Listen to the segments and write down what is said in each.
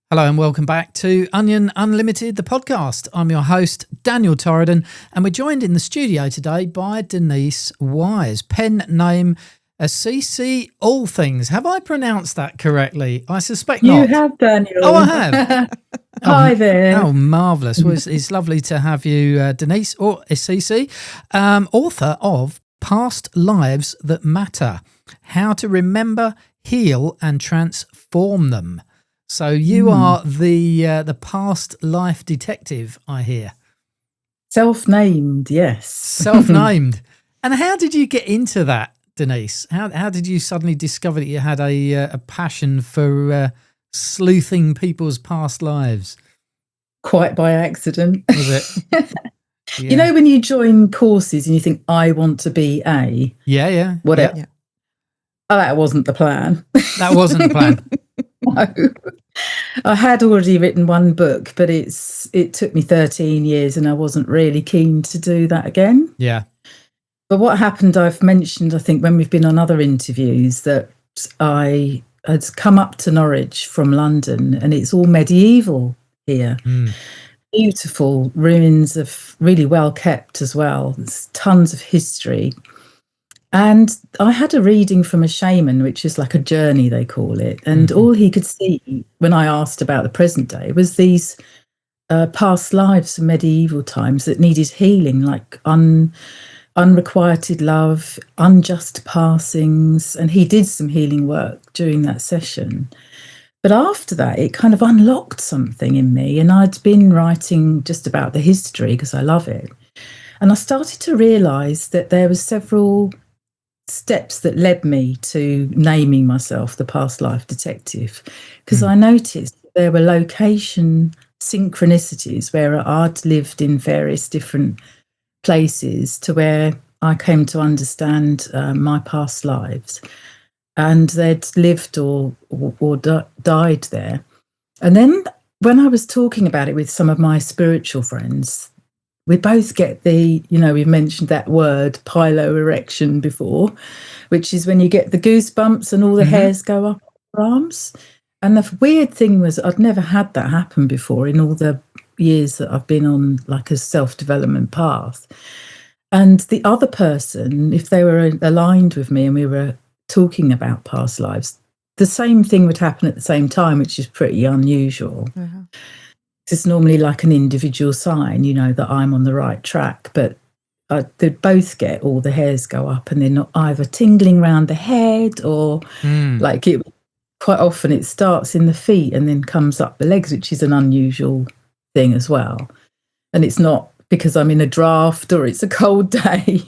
Hello and welcome back to Onion Unlimited, the podcast. I'm your host, Daniel Torridon, and we're joined in the studio today by Denise Wise, pen name CC All Things. Have I pronounced that correctly? I suspect not. You have, Daniel. Oh, I have. Hi there. Oh, marvellous. Well, it's lovely to have you, Denise, or CC, author of Past Lives That Matter, How to Remember, Heal and Transform Them. So you are the past life detective, I hear. Self-named, yes. Self-named. And how did you get into that, Denise? How did you suddenly discover that you had a passion for sleuthing people's past lives? Quite by accident. Was it? Yeah. You know when you join courses and you think, I want to be a... Yeah. Whatever. Yeah. Oh, that wasn't the plan. That wasn't the plan. No. I had already written one book, but it took me 13 years and I wasn't really keen to do that again. Yeah. But what happened, I've mentioned, I think, when we've been on other interviews, that I had come up to Norwich from London and it's all medieval here. Beautiful ruins, of really well kept as well. There's tons of history. And I had a reading from a shaman, which is like a journey, they call it. And all he could see when I asked about the present day was these past lives from medieval times that needed healing, like unrequited love, unjust passings. And he did some healing work during that session. But after that, it kind of unlocked something in me. And I'd been writing just about the history because I love it. And I started to realise that there were several steps that led me to naming myself the past life detective, because I noticed there were location synchronicities where I'd lived in various different places to where I came to understand my past lives, and they'd lived or died there. And then when I was talking about it with some of my spiritual friends, we both get we've mentioned that word piloerection before, which is when you get the goosebumps and all the hairs go up your arms. And the weird thing was I'd never had that happen before in all the years that I've been on like a self-development path. And the other person, if they were aligned with me and we were talking about past lives, the same thing would happen at the same time, which is pretty unusual. It's normally like an individual sign, that I'm on the right track, but they'd both get all the hairs go up and they're not either tingling around the head or like it. Quite often it starts in the feet and then comes up the legs, which is an unusual thing as well. And it's not because I'm in a draft or it's a cold day,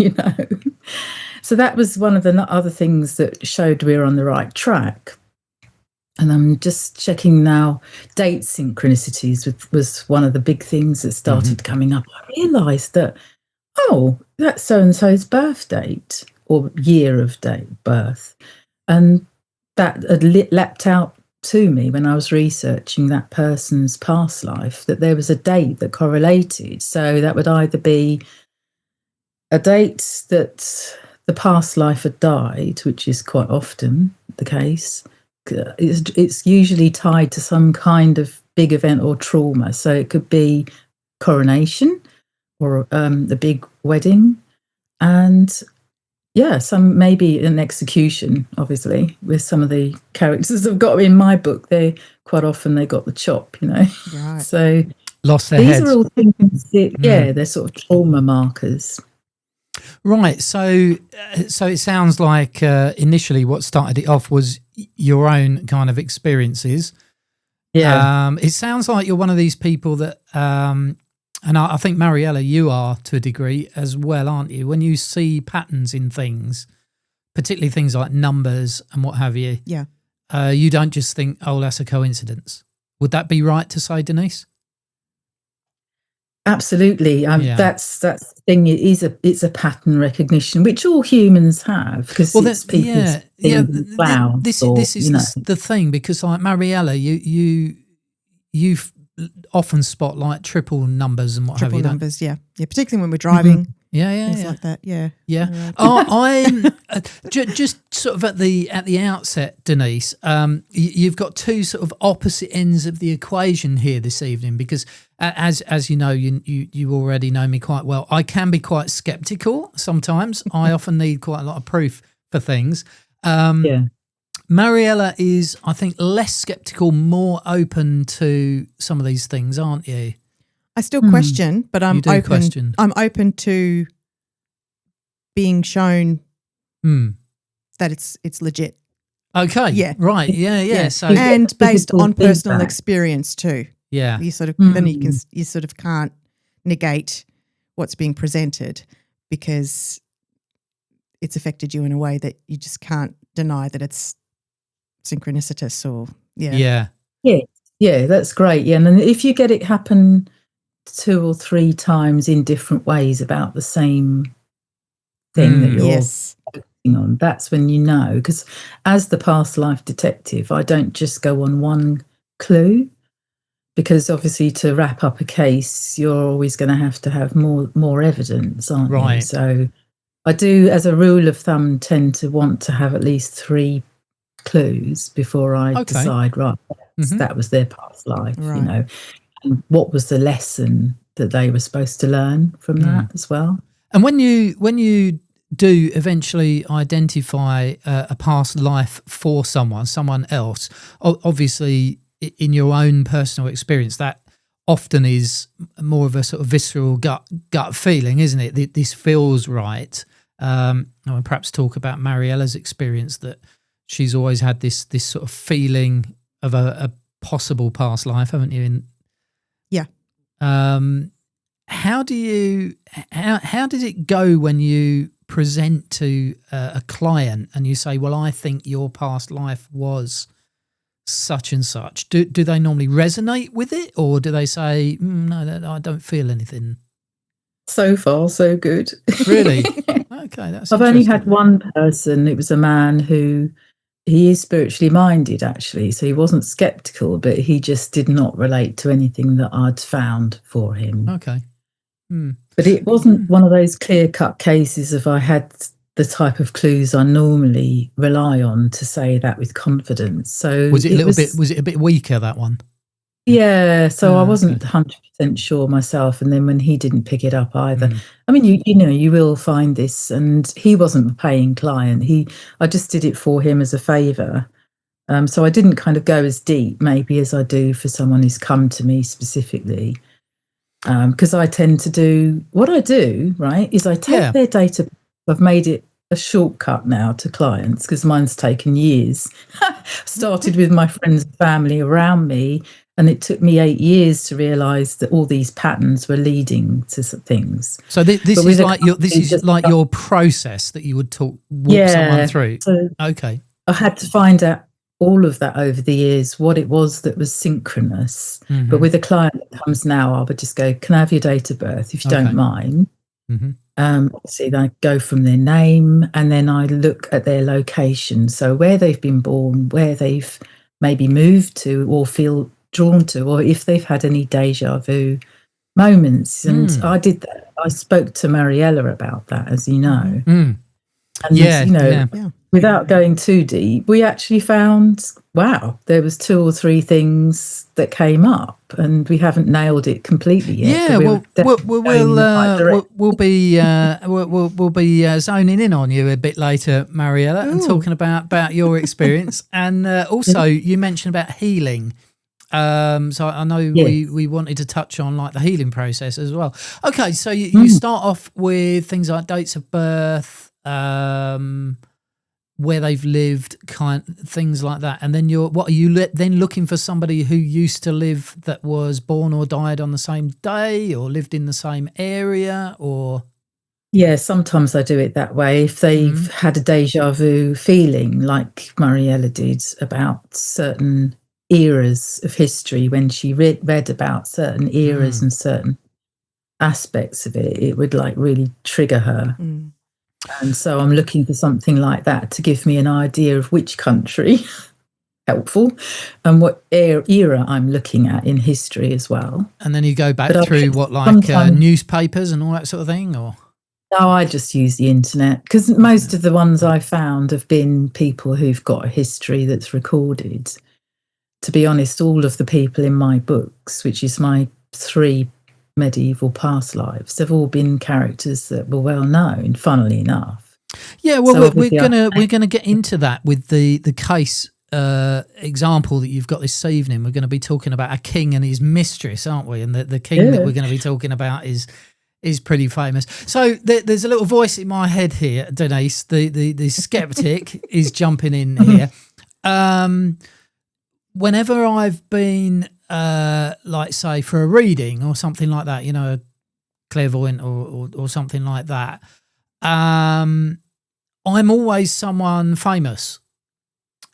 So that was one of the other things that showed we were on the right track. And I'm just checking now, date synchronicities was one of the big things that started coming up. I realised that, that's so-and-so's birth date or year of birth. And that had leapt out to me when I was researching that person's past life, that there was a date that correlated. So that would either be a date that the past life had died, which is quite often the case. It's usually tied to some kind of big event or trauma. So it could be coronation or the big wedding, and maybe an execution, obviously, with some of the characters I've got in my book. They got the chop, Right. So lost their these heads. are all things that, they're sort of trauma markers. Right, so it sounds like initially what started it off was your own kind of experiences. Yeah. It sounds like you're one of these people that, and I think, Mariella, you are to a degree as well, aren't you? When you see patterns in things, particularly things like numbers and what have you, you don't just think, oh, that's a coincidence. Would that be right to say, Denise? Absolutely. That's the thing. It's a pattern recognition, which all humans have, because it's people's This is the thing, because like Mariella, you often spot like triple numbers and what have you. Triple numbers, yeah, particularly when we're driving. things like that. Yeah. Yeah. I'm just sort of at the outset, Denise. You've got two sort of opposite ends of the equation here this evening, because as you know, you already know me quite well. I can be quite sceptical sometimes. I often need quite a lot of proof for things. Mariella is, I think, less sceptical, more open to some of these things, aren't you? I still question, but I'm open. Question. I'm open to being shown that it's legit. Okay. Yeah. Right. Yeah. So and based on personal experience too. Yeah. You sort of then you sort of can't negate what's being presented because it's affected you in a way that you just can't deny that it's synchronicitous or Yeah, that's great. Yeah, and if you get it happen 2 or 3 times in different ways about the same thing that you're focusing on, that's when you know. Because as the past life detective, I don't just go on one clue, because obviously to wrap up a case, you're always going to have more evidence, aren't you? So I do, as a rule of thumb, tend to want to have at least 3 clues before I decide, that was their past life, you know, and what was the lesson that they were supposed to learn from that as well. And when you do eventually identify a past life for someone else, obviously in your own personal experience, that often is more of a sort of visceral gut feeling, isn't it? This feels right. I will perhaps talk about Mariella's experience, that she's always had this sort of feeling of a possible past life, haven't you? How does it go when you present to a client and you say, well, I think your past life was such and such? Do they normally resonate with it, or do they say, no, I don't feel anything? So far, so good. Really? Okay, that's I've only had one person. It was a man who, he is spiritually minded, actually. So he wasn't skeptical, but he just did not relate to anything that I'd found for him. Okay. But it wasn't one of those clear-cut cases of I had the type of clues I normally rely on to say that with confidence. So was it a bit weaker, that one? Yeah, so I wasn't 100% sure myself, and then when he didn't pick it up either. I mean, you know, you will find this, and he wasn't a paying client. I just did it for him as a favour. So I didn't kind of go as deep maybe as I do for someone who's come to me specifically. Because I tend to do, what I do, right, is I take their data. I've made it a shortcut now to clients, because mine's taken years. Started with my friends and family around me, and it took me 8 years to realise that all these patterns were leading to things. So this is like your process that you would walk someone through. So okay. I had to find out all of that over the years, what it was that was synchronous. But with a client that comes now, I would just go, can I have your date of birth, if you don't mind? Obviously, I go from their name, and then I look at their location. So where they've been born, where they've maybe moved to or feel drawn to, or if they've had any deja vu moments. And I did that. I spoke to Mariella about that, as you know. And, without going too deep, we actually found, there was 2 or 3 things that came up, and we haven't nailed it completely yet. Yeah, we'll be zoning in on you a bit later, Mariella, and talking about your experience. And also, you mentioned about healing. So I know we wanted to touch on like the healing process as well. Okay, so you start off with things like dates of birth, where they've lived, things like that, and then what are you then looking for? Somebody who used to live, that was born or died on the same day, or lived in the same area, or? Yeah, sometimes I do it that way. If they've had a deja vu feeling, like Mariella did, about certain eras of history, when she read about certain eras and certain aspects of it, it would like really trigger her. And so I'm looking for something like that to give me an idea of which country, helpful, and what era I'm looking at in history as well. And then you go back through newspapers and all that sort of thing, or? No, I just use the internet because most of the ones I found have been people who've got a history that's recorded. To be honest, all of the people in my books, which is my 3 medieval past lives, they've all been characters that were well known, funnily enough. Yeah, well, we're gonna get into that with the case example that you've got this evening. We're going to be talking about a king and his mistress, aren't we? And the king that we're going to be talking about is pretty famous. So there's a little voice in my head here, Denise. The skeptic is jumping in here. Whenever I've been, like, say, for a reading or something like that, a clairvoyant or something like that, I'm always someone famous.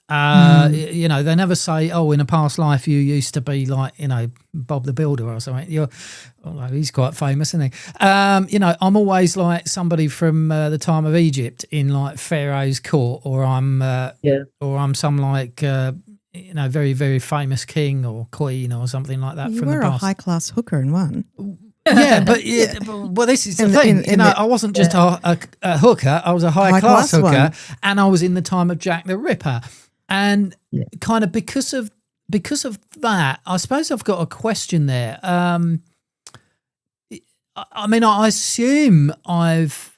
They never say, oh, in a past life you used to be like, Bob the Builder or something. Although he's quite famous, isn't he? I'm always like somebody from the time of Egypt in like Pharaoh's court, or I'm some like very, very famous king or queen or something like that. You from were the a past. high-class hooker in one. Well, this is the thing. I wasn't just a hooker. I was a high-class hooker, one. And I was in the time of Jack the Ripper. And kind of because of that, I suppose I've got a question there. I assume if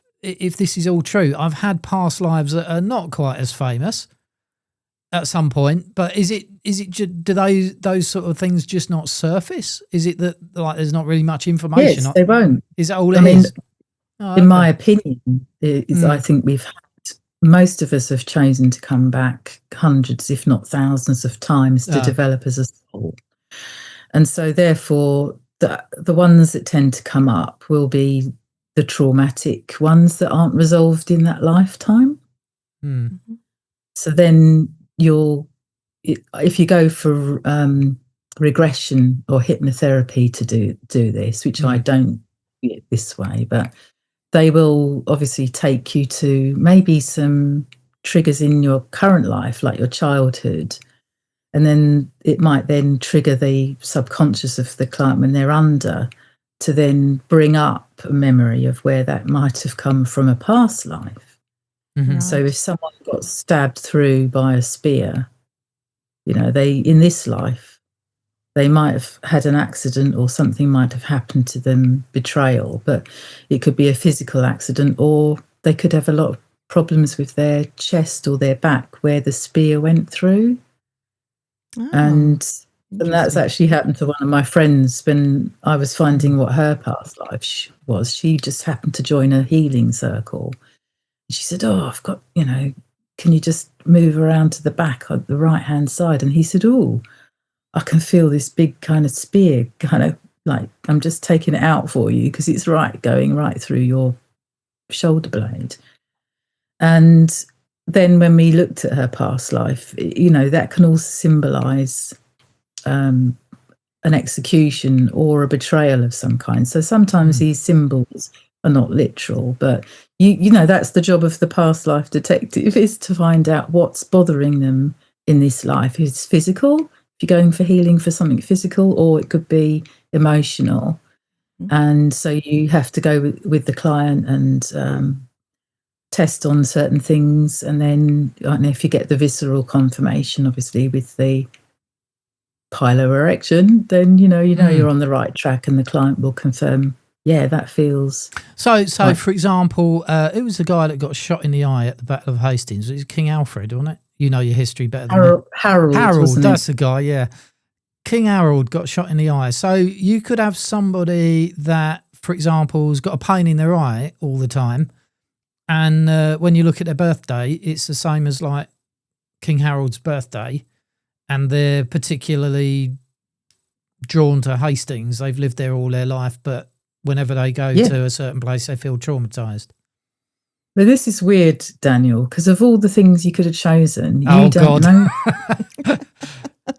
this is all true, I've had past lives that are not quite as famous at some point. But do those sort of things just not surface? Is it that like there's not really much information? Yes, they won't. Is that all it is? In my opinion, I think most of us have chosen to come back hundreds, if not thousands of times to develop as a soul. And so therefore, the ones that tend to come up will be the traumatic ones that aren't resolved in that lifetime. Mm-hmm. So then if you go for regression or hypnotherapy to do this, which I don't do it this way, but they will obviously take you to maybe some triggers in your current life, like your childhood. And then it might then trigger the subconscious of the client when they're under to then bring up a memory of where that might have come from a past life. Mm-hmm. Right. So if someone got stabbed through by a spear, in this life, they might have had an accident or something might have happened to them, betrayal, but it could be a physical accident, or they could have a lot of problems with their chest or their back where the spear went through. Oh, and that's actually happened to one of my friends when I was finding what her past life was. She just happened to join a healing circle. She said, oh, I've got, can you just move around to the back on the right-hand side? And he said, oh, I can feel this big kind of spear, kind of like I'm just taking it out for you because it's going right through your shoulder blade. And then when we looked at her past life, that can also symbolise an execution or a betrayal of some kind. So sometimes these symbols are not literal, but that's the job of the past life detective, is to find out what's bothering them in this life. It's physical, if you're going for healing for something physical, or it could be emotional. And so you have to go with the client and test on certain things. And then if you get the visceral confirmation, obviously, with the piloerection, then you're on the right track, and the client will confirm, that feels... So for example, it was the guy that got shot in the eye at the Battle of Hastings. It was King Alfred, wasn't it? You know your history better than me. Harold, that's the guy, yeah. King Harold got shot in the eye. So you could have somebody that, for example, has got a pain in their eye all the time, and when you look at their birthday, it's the same as like King Harold's birthday, and they're particularly drawn to Hastings. They've lived there all their life, but whenever they go to a certain place, they feel traumatised. But this is weird, Daniel, because of all the things you could have chosen, you don't know.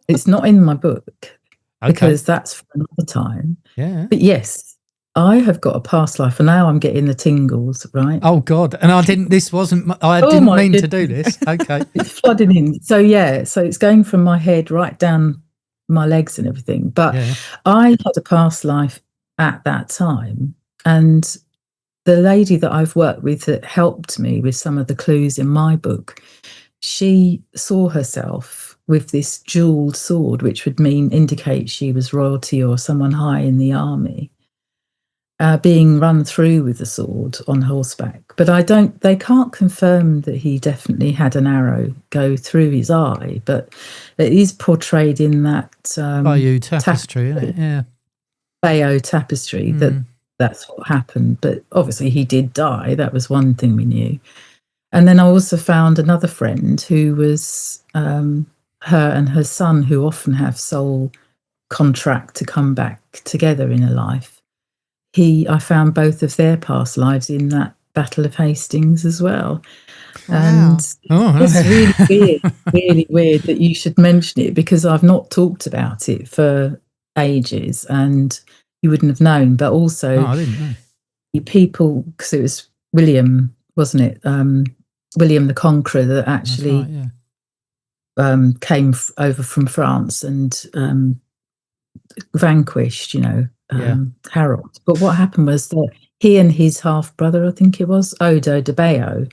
It's not in my book because that's for another time. Yeah. But yes, I have got a past life, and now I'm getting the tingles, right? Oh God! And I didn't mean to do this. Okay, it's flooding in. So so it's going from my head right down my legs and everything. But I had a past life at that time, and the lady that I've worked with that helped me with some of the clues in my book, she saw herself with this jewelled sword, which would indicate she was royalty or someone high in the army, being run through with a sword on horseback. But they can't confirm that he definitely had an arrow go through his eye, but it is portrayed in that Bayeux tapestry, isn't it? Yeah. Bayeux tapestry, that's what happened. But obviously he did die. That was one thing we knew. And then I also found another friend who was her and her son, who often have soul contract to come back together in a life. I found both of their past lives in that Battle of Hastings as well. Wow. And it's really weird that you should mention it, because I've not talked about it for ages and you wouldn't have known. But also, I didn't know. People, because it was William, wasn't it? William the Conqueror that actually came over from France and vanquished, Harold. But what happened was that he and his half-brother, I think it was, Odo de Bayeux,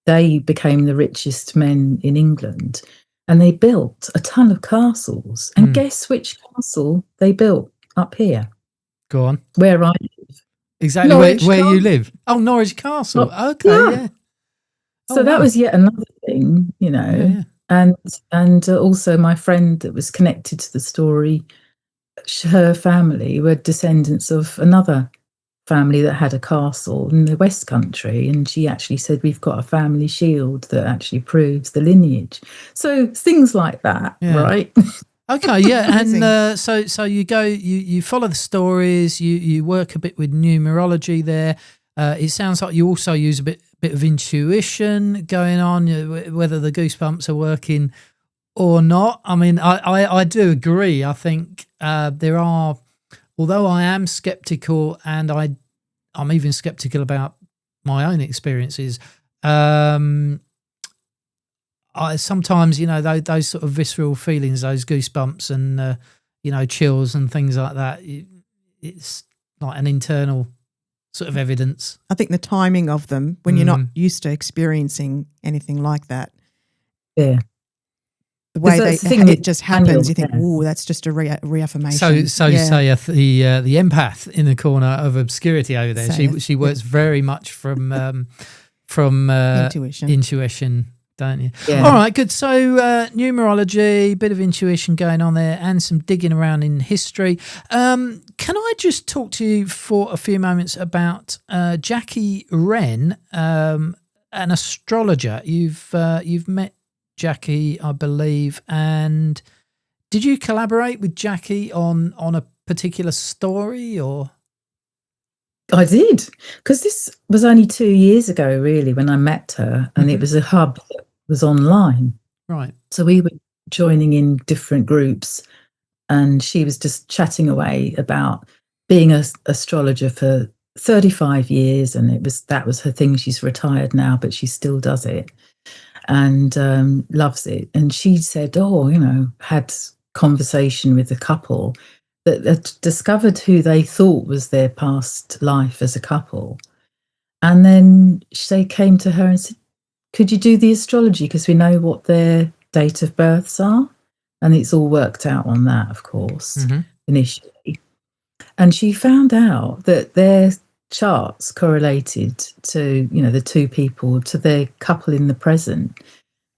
they became the richest men in England, and they built a ton of castles. And guess which castle they built up here? Go on. Where I live. Exactly where you live. Oh, Norwich Castle. Okay, yeah. So that was yet another thing, Yeah. And also my friend that was connected to the story, her family were descendants of another family that had a castle in the West Country, and she actually said, we've got a family shield that actually proves the lineage. So things like that, right? Okay, yeah. And so you go, you follow the stories, you work a bit with numerology there. It sounds like you also use a bit of intuition going on, whether the goosebumps are working or not. I mean, I do agree. I think there are, although I am skeptical, and I'm even skeptical about my own experiences. I sometimes, those sort of visceral feelings, those goosebumps and chills and things like that. It's like an internal sort of evidence. I think the timing of them, when you're not used to experiencing anything like that. Yeah. The way it just happens, you think, "Oh, that's just a reaffirmation." So you say the empath in the corner of obscurity over there. She works very much from intuition, don't you? Yeah. All right, good. So numerology, bit of intuition going on there, and some digging around in history. Can I just talk to you for a few moments about Jackie Wren, an astrologer? You've met Jackie, I believe, and did you collaborate with Jackie on a particular story, or? I did, because this was only 2 years ago, really, when I met her, and it was a hub that was online. Right. So we were joining in different groups, and she was just chatting away about being an astrologer for 35 years, and that was her thing. She's retired now, but she still does it. And loves it. And she said, had conversation with a couple that had discovered who they thought was their past life as a couple. And then they came to her and said, could you do the astrology? Because we know what their date of births are. And it's all worked out on that, of course, initially. And she found out that their charts correlated to the two people, to their couple in the present,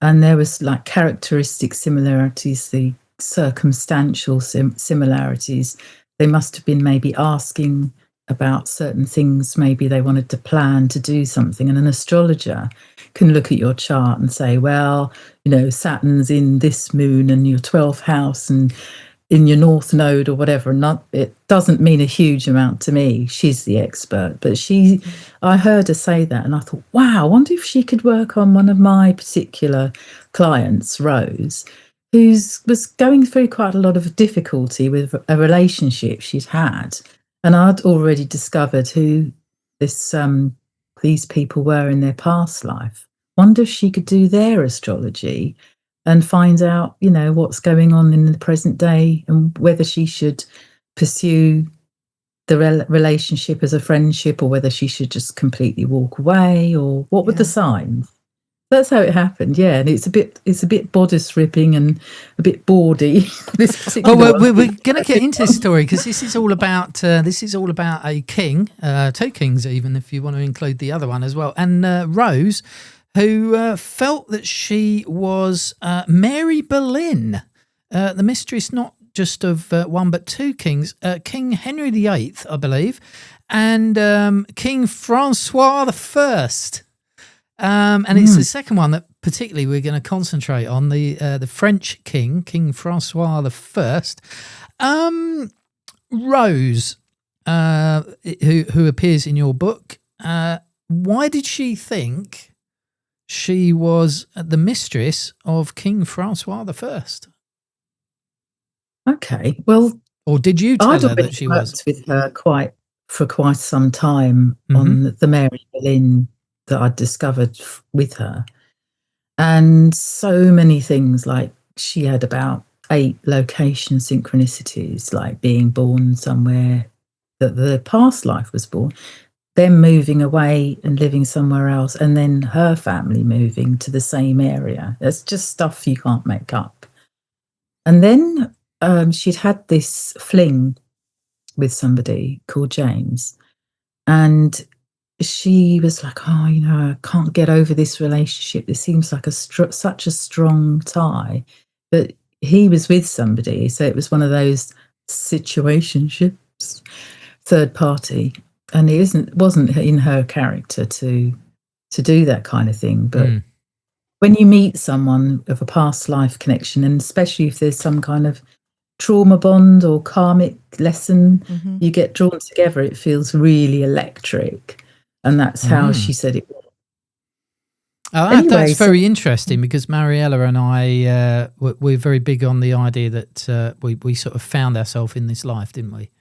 and there was like characteristic similarities, the circumstantial similarities. They must have been maybe asking about certain things, maybe they wanted to plan to do something, and an astrologer can look at your chart and say, well, Saturn's in this moon and your 12th house and in your north node or whatever. It doesn't mean a huge amount to me. She's the expert, but I heard her say that, and I thought, wow, I wonder if she could work on one of my particular clients, Rose, who was going through quite a lot of difficulty with a relationship she'd had, and I'd already discovered who these people were in their past life. Wonder if she could do their astrology and find out, what's going on in the present day, and whether she should pursue the relationship as a friendship, or whether she should just completely walk away, or what were the signs? That's how it happened, yeah. And it's a bit bodice ripping and a bit bawdy. This particular Well, one. we're going to get into this story because this is all about a king, two kings, even if you want to include the other one as well, and Rose, who felt that she was Mary Boleyn, the mistress not just of one but two kings, King Henry VIII, I believe, and King Francois I. And it's the second one that particularly we're going to concentrate on, the French king, King Francois I. Rose, who appears in your book, why did she think she was the mistress of King Francois I? Okay, well, Or did you tell I'd her already that she worked was? with her for quite some time on the Mary Boleyn that I'd discovered with her. And so many things, like she had about 8 location synchronicities, like being born somewhere that the past life was born, them moving away and living somewhere else, and then her family moving to the same area. That's just stuff you can't make up. And then she'd had this fling with somebody called James, and she was like, "Oh, I can't get over this relationship. This seems like such a strong tie." But he was with somebody, so it was one of those situationships, third party, and it wasn't in her character to do that kind of thing. But when you meet someone of a past life connection, and especially if there's some kind of trauma bond or karmic lesson, you get drawn together. It feels really electric. And that's how she said it was. Oh, Anyway, that's very interesting, because Mariella and I, we're very big on the idea that we sort of found ourselves in this life, didn't we?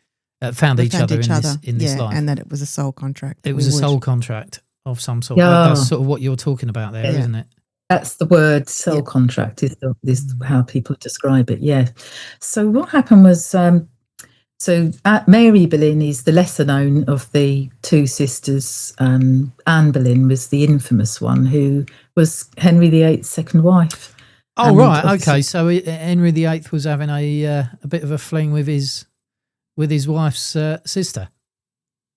Found each other in this life. And that it was a soul contract. It was a soul contract of some sort. Yeah. That's sort of what you're talking about there, isn't it? That's the word, soul contract is how people describe it, yeah. So what happened was, Mary Boleyn is the lesser known of the two sisters. Anne Boleyn was the infamous one, who was Henry VIII's second wife. Oh, right, okay. So Henry VIII was having a bit of a fling with his wife's sister.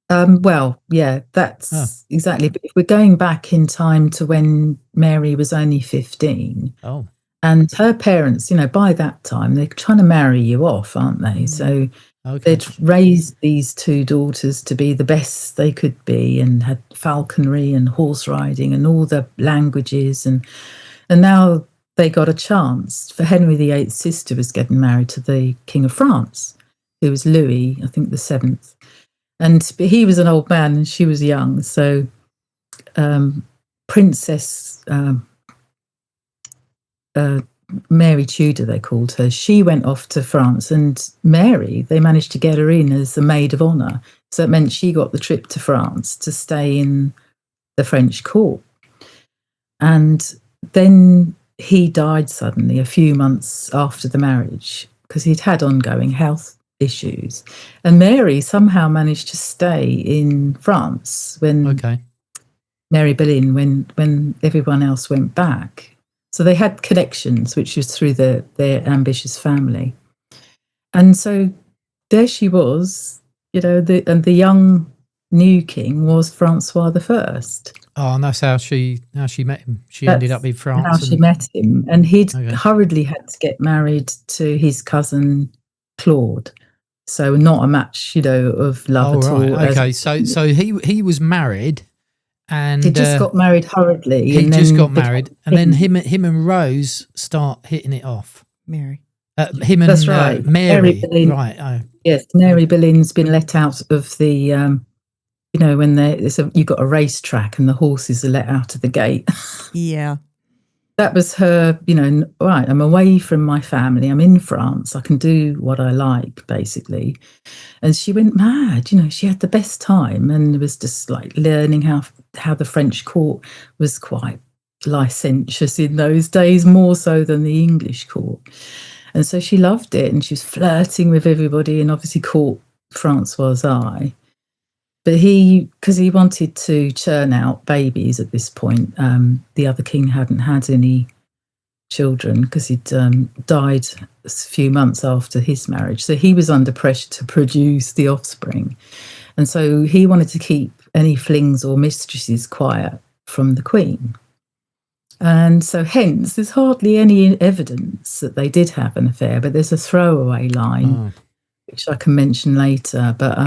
Well, yeah, that's exactly. But if we're going back in time to when Mary was only 15, and her parents, by that time, they're trying to marry you off, aren't they? So they'd raised these two daughters to be the best they could be, and had falconry and horse riding and all the languages, and now they got a chance. For Henry VIII's sister was getting married to the King of France, who was Louis, I think, the 7th. But he was an old man and she was young. So Princess Mary Tudor, they called her, she went off to France, and Mary, they managed to get her in as the maid of honour. So it meant she got the trip to France to stay in the French court. And then he died suddenly a few months after the marriage, because he'd had ongoing health issues, and Mary somehow managed to stay in France when Mary Boleyn, when everyone else went back. So they had connections, which was through their ambitious family. And so there she was, and the young new king was Francois I. Oh, and that's how she met him. She ended up in France. How she met him, and he'd hurriedly had to get married to his cousin Claude. So not a match, of love at all. Okay, so he was married, and he just got married hurriedly. He just got married, and then him and Rose start hitting it off. Mary. That's right. Mary Boleyn, right? Oh. Yes, Mary Boleyn's been let out of the. When you've got a racetrack and the horses are let out of the gate. Yeah. That was her, right, I'm away from my family. I'm in France. I can do what I like, basically. And she went mad. She had the best time, and was just like learning how the French court was quite licentious in those days, more so than the English court. And so she loved it, and she was flirting with everybody, and obviously caught Francois' eye. But because he wanted to churn out babies at this point, the other king hadn't had any children because he'd died a few months after his marriage. So he was under pressure to produce the offspring. And so he wanted to keep any flings or mistresses quiet from the queen. And so hence there's hardly any evidence that they did have an affair, but there's a throwaway line, which I can mention later, but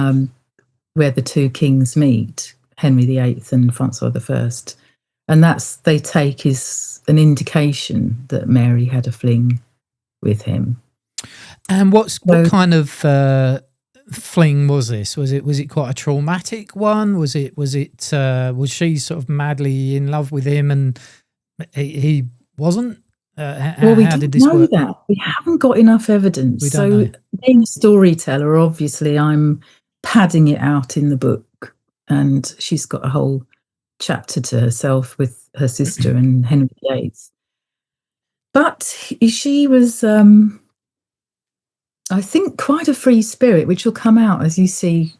where the two kings meet, Henry VIII and Francois I. And they take as an indication that Mary had a fling with him. And what kind of fling was this? Was it quite a traumatic one? Was she sort of madly in love with him and he wasn't? Well, we didn't know that. We haven't got enough evidence. So being a storyteller, obviously I'm padding it out in the book, and she's got a whole chapter to herself with her sister and Henry VIII. But she was, I think, quite a free spirit, which will come out as you see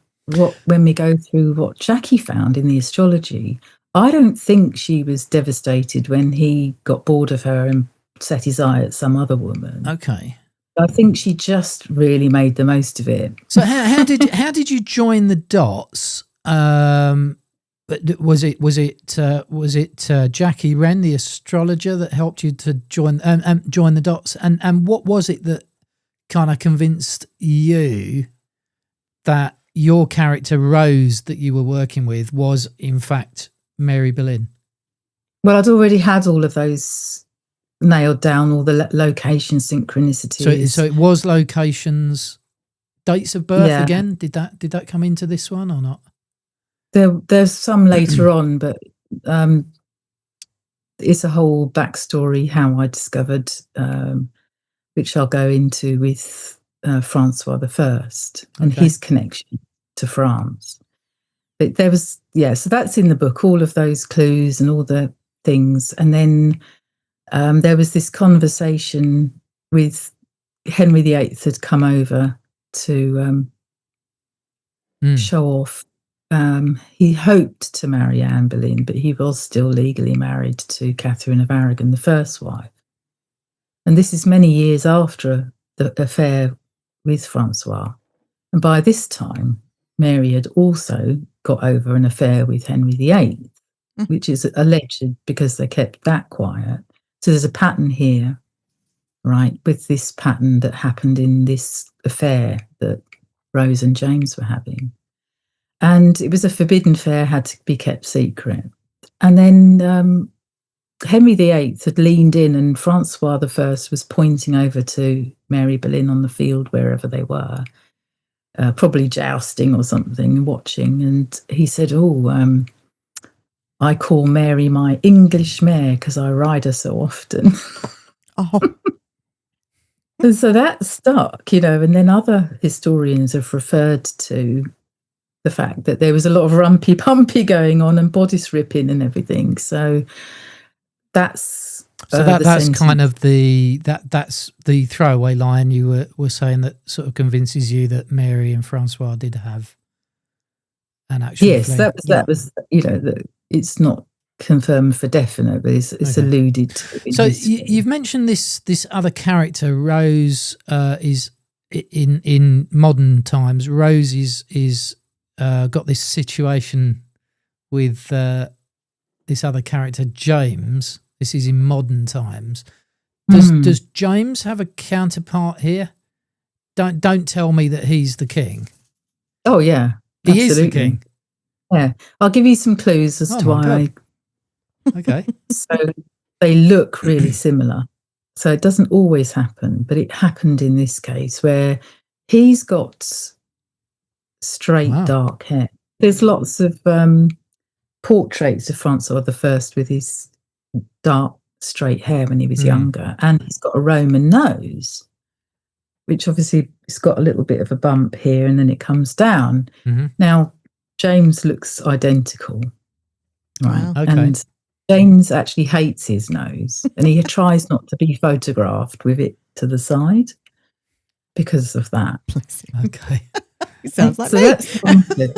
when we go through what Jackie found in the astrology. I don't think she was devastated when he got bored of her and set his eye at some other woman. Okay. I think she just really made the most of it. So how did you join the dots? Was it Jackie Wren, the astrologer, that helped you to join the dots? And what was it that kind of convinced you that your character Rose that you were working with was in fact Mary Boleyn? Well, I'd already had all of those nailed down, all the location synchronicities. So it was locations, dates of birth again. Did that come into this one or not? There's some later on, but it's a whole backstory how I discovered, which I'll go into with Francois I and his connection to France. But there was, so that's in the book, all of those clues and all the things. And then there was this conversation with Henry VIII had come over to show off. He hoped to marry Anne Boleyn, but he was still legally married to Catherine of Aragon, the first wife. And this is many years after the affair with Francois. And by this time, Mary had also got over an affair with Henry VIII, which is alleged because they kept that quiet. So there's a pattern here, right, with this pattern that happened in this affair that Rose and James were having. And it was a forbidden affair, had to be kept secret. And then Henry VIII had leaned in and Francois I was pointing over to Mary Boleyn on the field, wherever they were, probably jousting or something, watching. And he said, I call Mary my English mare because I ride her so often. And so that stuck, and then other historians have referred to the fact that there was a lot of rumpy-pumpy going on and bodice ripping and everything. So that's that's kind of that's the throwaway line you were saying that sort of convinces you that Mary and Francois did have an actual fling. that was it's not confirmed for definite, but it's alluded to. So you've mentioned this other character, Rose, is in modern times. Rose is got this situation with this other character, James. This is in modern times. Does James have a counterpart here? Don't tell me that he's the king. Oh yeah, he is the king. Yeah, I'll give you some clues as to why. Okay. So they look really similar. So it doesn't always happen, but it happened in this case where he's got straight dark hair. There's lots of portraits of Francois I with his dark straight hair when he was younger, and he's got a Roman nose, which obviously it's got a little bit of a bump here and then it comes down. Now James looks identical, right? Wow. Okay. And James actually hates his nose and he tries not to be photographed with it to the side because of that. Okay. Sounds like So me. that's something.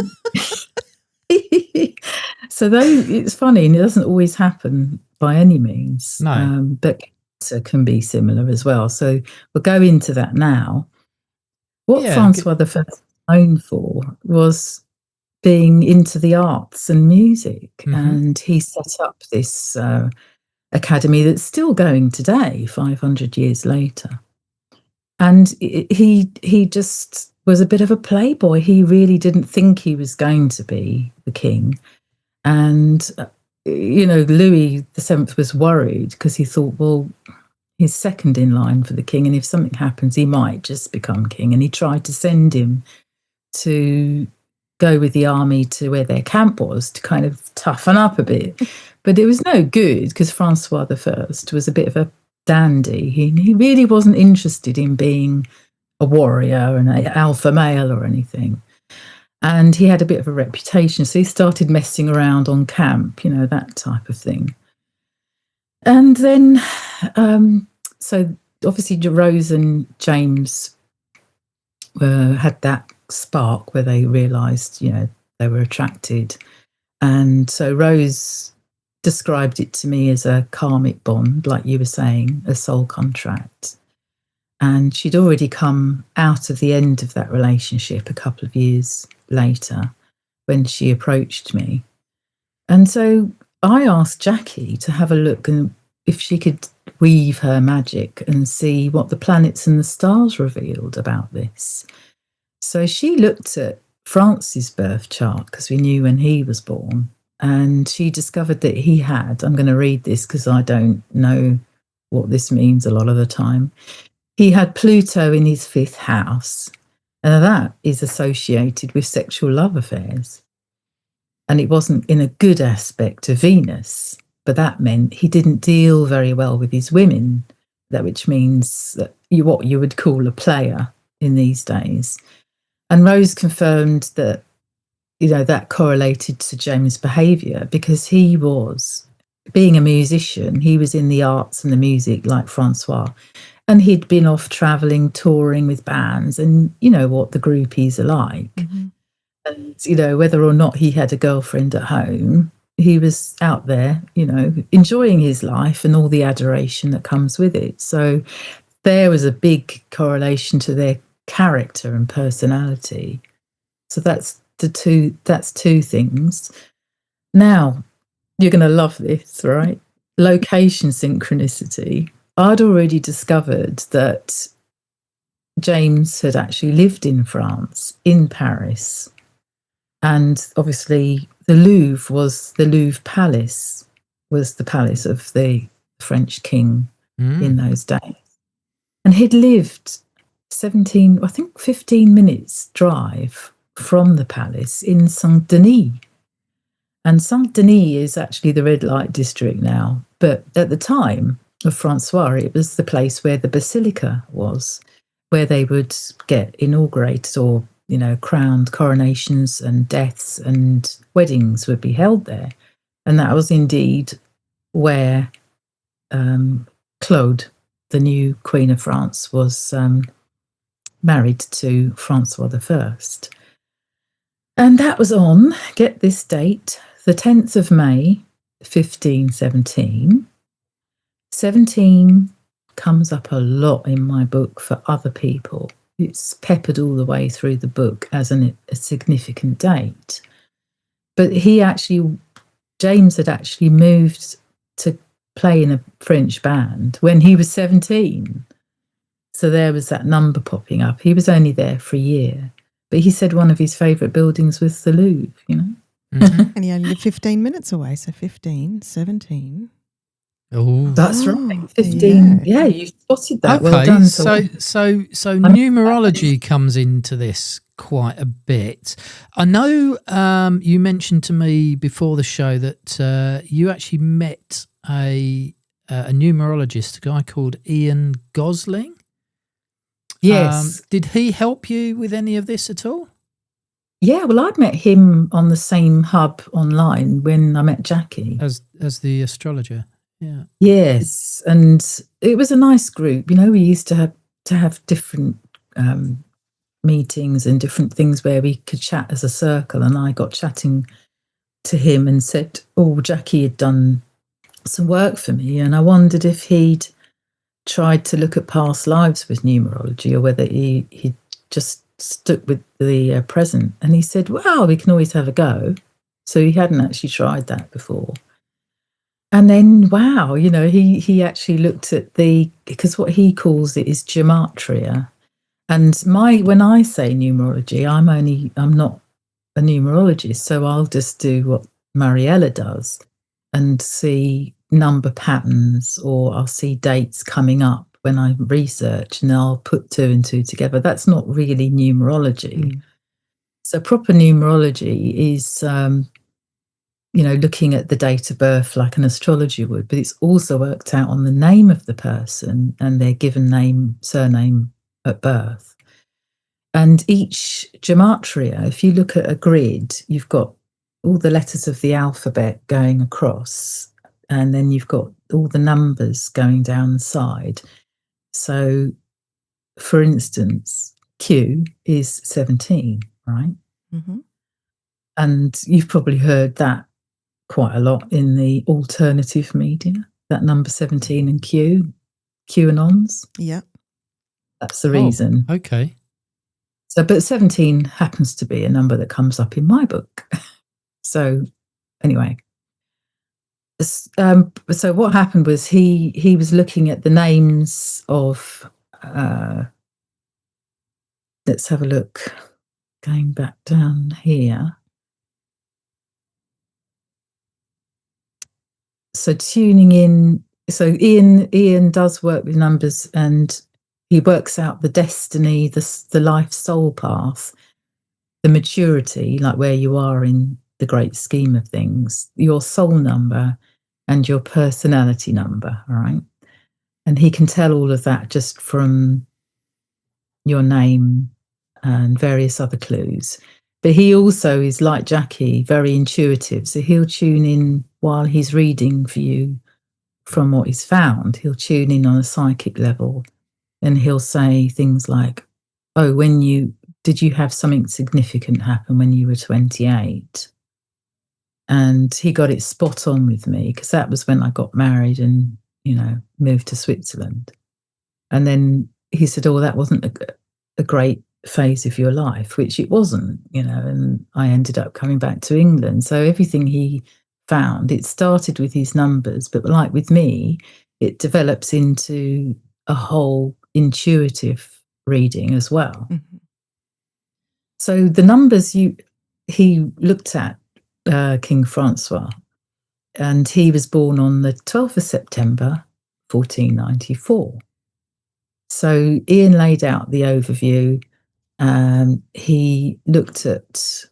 So though it's funny, and it doesn't always happen by any means, No. but cancer can be similar as well. So we'll go into that now. What Yeah, Francois I was known for was being into the arts and music, and he set up this academy that's still going today, 500 years later. And he just was a bit of a playboy. He really didn't think he was going to be the king. And, Louis VII was worried because he thought, well, he's second in line for the king. And if something happens, he might just become king. And he tried to send him to go with the army to where their camp was to kind of toughen up a bit. But it was no good because Francois I was a bit of a dandy. He really wasn't interested in being a warrior and an alpha male or anything. And he had a bit of a reputation. So he started messing around on camp, that type of thing. And then, so obviously Rose and James had that spark where they realised, they were attracted. And so Rose described it to me as a karmic bond, like you were saying, a soul contract. And she'd already come out of the end of that relationship a couple of years later when she approached me. And so I asked Jackie to have a look and if she could weave her magic and see what the planets and the stars revealed about this. So she looked at Francis' birth chart because we knew when he was born, and she discovered that he had, I'm going to read this because I don't know what this means a lot of the time. He had Pluto in his 5th house, and that is associated with sexual love affairs. And it wasn't in a good aspect of Venus, but that meant he didn't deal very well with his women, which means that what you would call a player in these days. And Rose confirmed that, that correlated to James' behaviour because he was, being a musician, he was in the arts and the music like Francois. And he'd been off travelling, touring with bands, and you know what the groupies are like. Mm-hmm. And, whether or not he had a girlfriend at home, he was out there, enjoying his life and all the adoration that comes with it. So there was a big correlation to their character and personality. So that's two things. Now, you're going to love this, right? Location synchronicity. I'd already discovered that James had actually lived in France, in Paris. And obviously the Louvre Palace was the palace of the French king in those days. And he'd lived 15 minutes drive from the palace in Saint-Denis. And Saint-Denis is actually the red light district now. But at the time of Francois, it was the place where the basilica was, where they would get inaugurated or, crowned, coronations and deaths and weddings would be held there. And that was indeed where Claude, the new Queen of France, was married to Francois I. And that was on, get this date, the 10th of May, 1517. 17 comes up a lot in my book for other people. It's peppered all the way through the book as a significant date. But James had actually moved to play in a French band when he was 17. So there was that number popping up. He was only there for a year. But he said one of his favourite buildings was the Louvre, Mm-hmm. And he only lived 15 minutes away, so 15, 17. Oh, that's right. 15. Yeah, you spotted that. Okay, well done. So numerology comes into this quite a bit. I know you mentioned to me before the show that you actually met a numerologist, a guy called Ian Gosling. Yes. Did he help you with any of this at all? Yeah, well, I'd met him on the same hub online when I met Jackie. As the astrologer, yeah. Yes, and it was a nice group. We used to have different meetings and different things where we could chat as a circle, and I got chatting to him and said, oh, Jackie had done some work for me, and I wondered if he'd tried to look at past lives with numerology, or whether he just stuck with the present. And he said, well, we can always have a go. So he hadn't actually tried that before. And then, wow, he actually looked at because what he calls it is gematria. And when I say numerology, I'm not a numerologist, so I'll just do what Mariella does and see number patterns, or I'll see dates coming up when I research, and I'll put 2 and 2 together. That's not really numerology. So proper numerology is looking at the date of birth like an astrologer would, but it's also worked out on the name of the person and their given name, surname at birth. And each gematria, if you look at a grid, you've got all the letters of the alphabet going across, and then you've got all the numbers going down the side. So, for instance, Q is 17, right? Mm-hmm. And you've probably heard that quite a lot in the alternative media, that number 17 and QAnons. Yeah. That's the reason. Okay. So, but 17 happens to be a number that comes up in my book. So, anyway. So what happened was he was looking at the names of, let's have a look, going back down here. So tuning in, so Ian does work with numbers, and he works out the destiny, the life soul path, the maturity, like where you are in the great scheme of things, your soul number and your personality number, right? And he can tell all of that just from your name and various other clues. But he also is, like Jackie, very intuitive. So he'll tune in while he's reading for you from what he's found. He'll tune in on a psychic level, and he'll say things like, oh, did you have something significant happen when you were 28? And he got it spot on with me, because that was when I got married and, moved to Switzerland. And then he said, oh, that wasn't a great phase of your life, which it wasn't, and I ended up coming back to England. So everything he found, it started with his numbers, but like with me, it develops into a whole intuitive reading as well. Mm-hmm. So the numbers he looked at, King Francois, and he was born on the 12th of September, 1494. So Ian laid out the overview. He looked at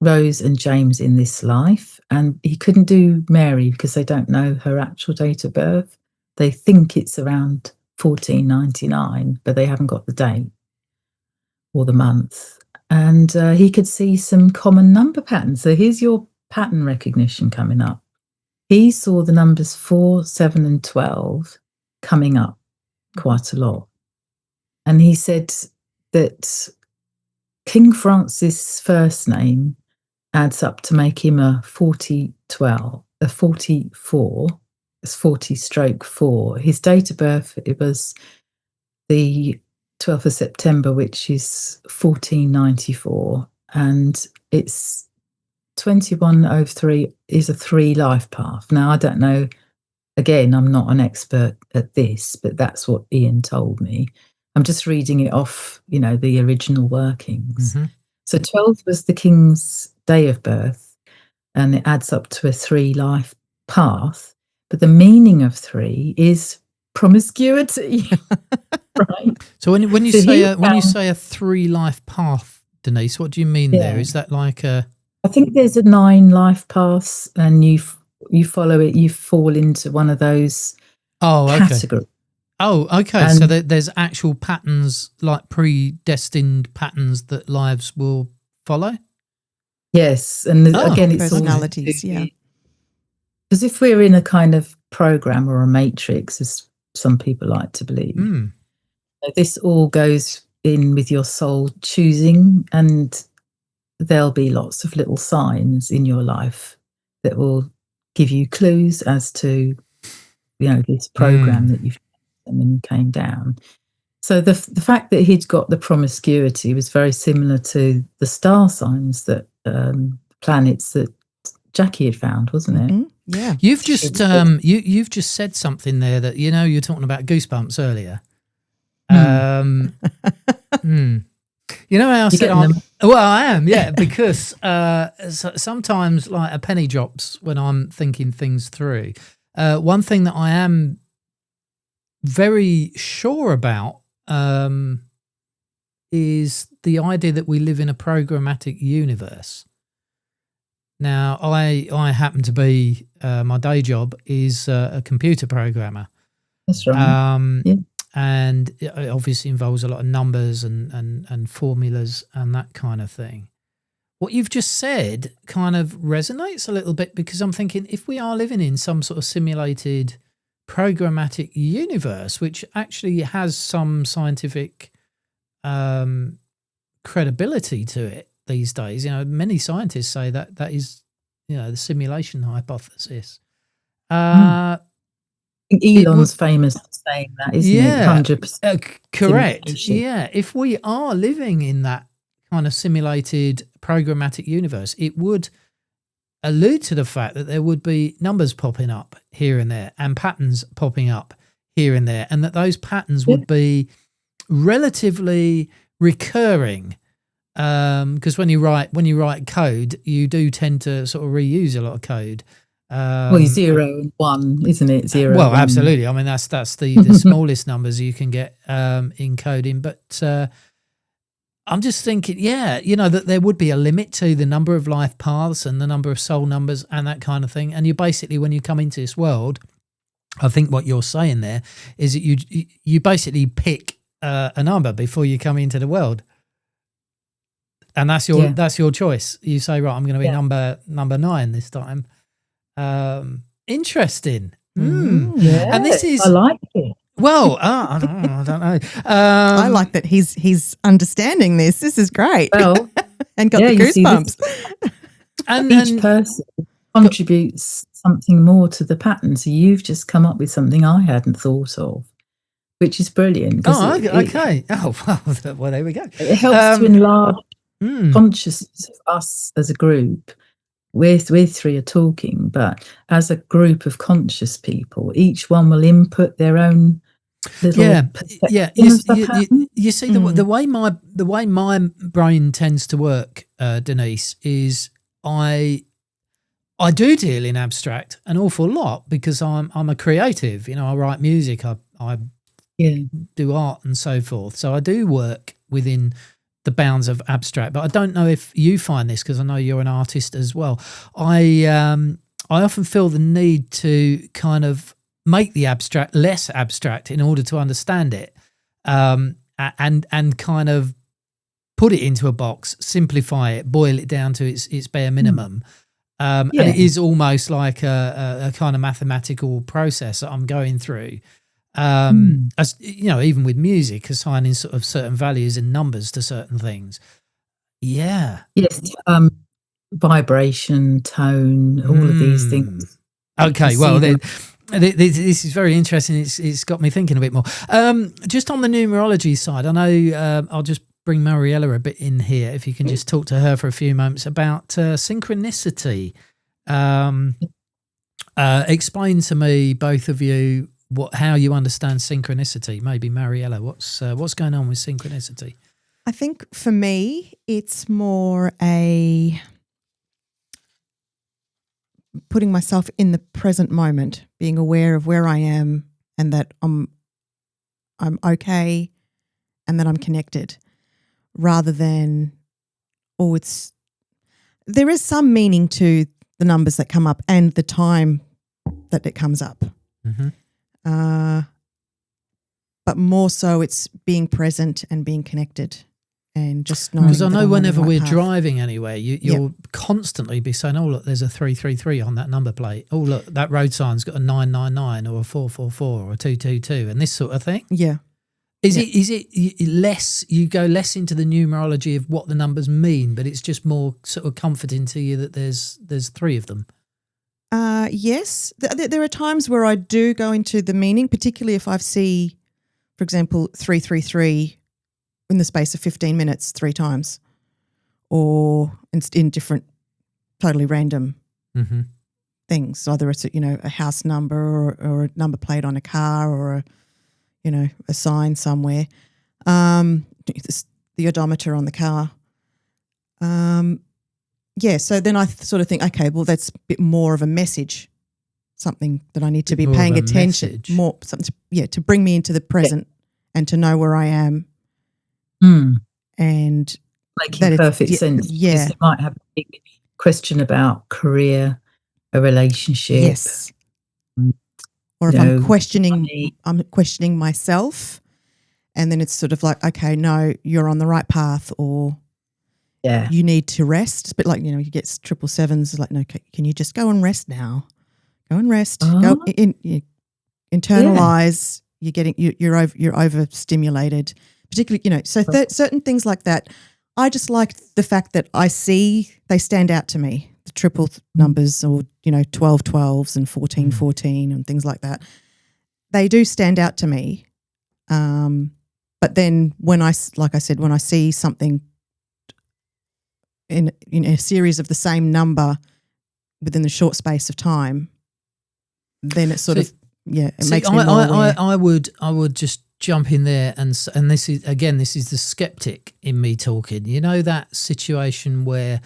Rose and James in this life, and he couldn't do Mary because they don't know her actual date of birth. They think it's around 1499, but they haven't got the date or the month. And he could see some common number patterns. So here's your pattern recognition coming up. He saw the numbers 4, 7, and 12 coming up quite a lot. And he said that King Francis' first name adds up to make him a 40-12, a 44. It's 40/4. His date of birth, it was the 12th of September, which is 1494, and it's 2103 is a 3 life path. Now, I don't know, again, I'm not an expert at this, but that's what Ian told me. I'm just reading it off, the original workings. Mm-hmm. So 12 was the king's day of birth, and it adds up to a 3 life path, but the meaning of 3 is promiscuity. Right. So when you say a 3 life path, Denise, what do you mean there? Is that like a? I think there's a 9 life paths, and you follow it, you fall into one of those categories. Oh, okay. And so there's actual patterns, like predestined patterns that lives will follow. Yes, and again, it's personalities. Yeah, because if we're in a kind of program or a matrix, as some people like to believe. This all goes in with your soul choosing, and there'll be lots of little signs in your life that will give you clues as to, this program that you've done when you came down. So the fact that he'd got the promiscuity was very similar to the star signs that planets that Jackie had found, wasn't it? Mm-hmm. Yeah. You've just you've just said something there that you're talking about goosebumps earlier. You know how I said I am, yeah, because sometimes like a penny drops when I'm thinking things through. One thing that I am very sure about is the idea that we live in a programmatic universe. Now, I happen to be, my day job is a computer programmer. That's right. Yeah. And it obviously involves a lot of numbers and formulas and that kind of thing. What you've just said kind of resonates a little bit, because I'm thinking if we are living in some sort of simulated programmatic universe, which actually has some scientific credibility to it these days, many scientists say that is, the simulation hypothesis. Elon's famous for saying that, isn't it? 100%. Correct. Yeah. If we are living in that kind of simulated programmatic universe, it would allude to the fact that there would be numbers popping up here and there and patterns popping up here and there, and that those patterns would be relatively recurring. Because when you write code, you do tend to sort of reuse a lot of code. 0 and 1, isn't it? 0. Well, 1. absolutely. I mean, that's the smallest numbers you can get in coding. But I'm just thinking, that there would be a limit to the number of life paths and the number of soul numbers and that kind of thing. And you basically, when you come into this world, I think what you're saying there is that you basically pick a number before you come into the world. And that's your choice. You say, right, I'm going to be number 9 this time. Interesting. Yeah, and this is, I like it. Well, I don't know. I like that he's understanding this. This is great. Well, and got the goosebumps. And each person contributes something more to the pattern. So you've just come up with something I hadn't thought of, which is brilliant. Okay. Well, there we go. It helps to enlarge consciousness of us as a group. We're 3 are talking, but as a group of conscious people, each one will input their own little perspective. You see, the way my brain tends to work, Denise, is I do deal in abstract an awful lot because I'm a creative. I write music, I do art and so forth. So I do work within the bounds of abstract, but I don't know if you find this, because I know you're an artist as well. I often feel the need to kind of make the abstract less abstract in order to understand it, and kind of put it into a box, simplify it, boil it down to its bare minimum. And it is almost like a kind of mathematical process that I'm going through. As even with music, assigning sort of certain values and numbers to certain things. Yes. Vibration, tone, all of these things. Okay, well, this is very interesting. It's got me thinking a bit more. Just on the numerology side, I know I'll just bring Mariella a bit in here. If you can just talk to her for a few moments about synchronicity. Explain to me, both of you, how you understand synchronicity. Maybe Mariella, what's going on with synchronicity? I think for me, it's more a putting myself in the present moment, being aware of where I am and that I'm okay and that I'm connected, rather than there is some meaning to the numbers that come up and the time that it comes up. Mm-hmm. But more so it's being present and being connected and just knowing. Because I know whenever we're driving anywhere, you'll constantly be saying, oh, look, there's a 333 on that number plate. Oh, look, that road sign's got a 999 or a 444 or a 222 and this sort of thing. Yeah. Is it less, you go less into the numerology of what the numbers mean, but it's just more sort of comforting to you that there's 3 of them? Yes. There are times where I do go into the meaning, particularly if I see, for example, 333 in the space of 15 minutes 3 times, or in different totally random things. Either it's a house number or a number plate on a car, or a sign somewhere. The odometer on the car. So then I sort of think, okay, well, that's a bit more of a message, something that I need to be paying attention message. more, something to bring me into the present and to know where I am. And making perfect sense. Yeah, because it might have a big question about career, a relationship. Yes. Or if I'm questioning myself, and then it's sort of like, okay, no, you're on the right path, or you need to rest. But like, you get 777s, like, no, can you just go and rest now? Go and rest. Go internalize. You're overstimulated, particularly, certain things like that. I just like the fact that they stand out to me. The triple numbers, or 12/12s and 14/14 and things like that. They do stand out to me. But then when I see something in a series of the same number within the short space of time, then it sort of it makes me more aware. I would just jump in there, and this is the skeptic in me talking. That situation where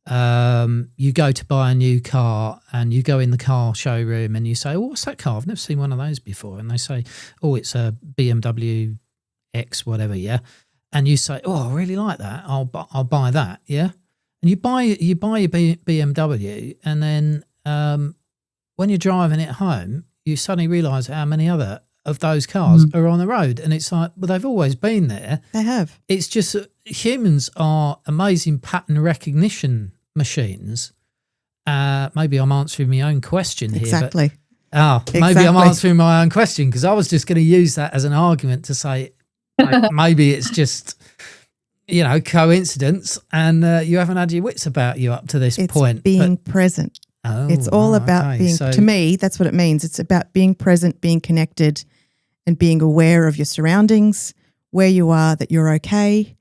you go to buy a new car and you go in the car showroom and you say, "Oh, what's that car? I've never seen one of those before." And they say, "Oh, it's a BMW X, whatever." Yeah. And you say, "Oh, I really like that. I'll buy that." Yeah. And you buy your BMW, and then when you're driving it home, you suddenly realise how many other of those cars are on the road, and it's like, well, they've always been there. They have. It's just that humans are amazing pattern recognition machines. Maybe I'm answering my own question here. Exactly. Maybe I'm answering my own question, because I was just going to use that as an argument to say maybe it's just coincidence, and you haven't had your wits about you up to this point. Being present. It's all about being. To me, that's what it means. It's about being present, being connected, and being aware of your surroundings, where you are, that you're okay.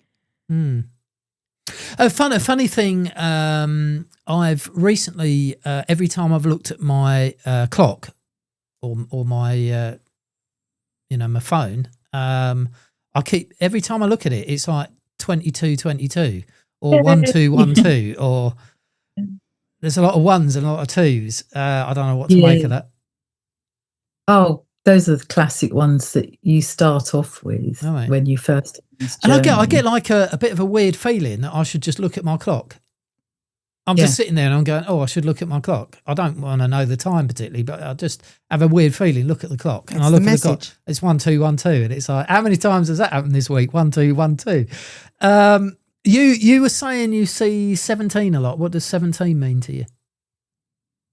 A funny thing, I've recently, every time I've looked at my clock or my, my phone, every time I look at it, it's like 22:22 or 12:12, or there's a lot of ones and a lot of twos. I don't know what to make of that. Oh, those are the classic ones that you start off with when you first. And I get like a bit of a weird feeling that I should just look at my clock. I'm just sitting there and I'm going, oh, I should look at my clock. I don't want to know the time particularly, but I just have a weird feeling. Look at the clock, and I look at the clock. It's 12:12, and it's like, how many times has that happened this week? 12:12. You were saying you see 17 a lot. What does 17 mean to you,